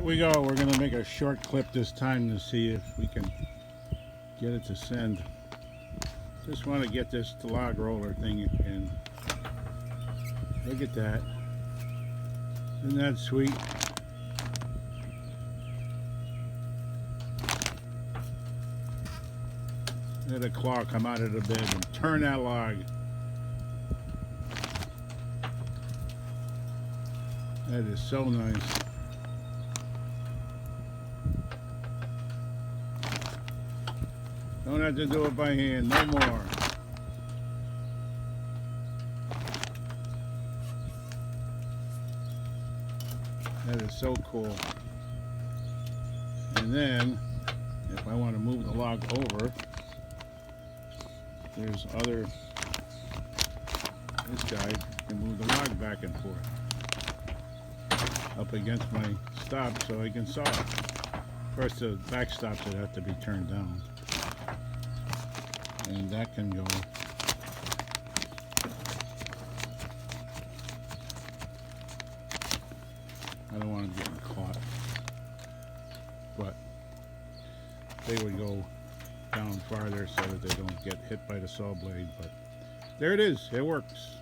Here we go. We're going to make a short clip this time to see if we can get it to send. Just want to get this log roller thing in. Look at that. Isn't that sweet? Let a claw come out of the bed and turn that log. That is so nice. Don't have to do it by hand no more. That is so cool. And then, if I want to move the log over, there's other, this guy can move the log back and forth up against my stop so I can saw it. Of course, the back stops would have to be turned down. And that can go. I don't want them getting caught, but they would go down farther so that they don't get hit by the saw blade. But there it is, it works.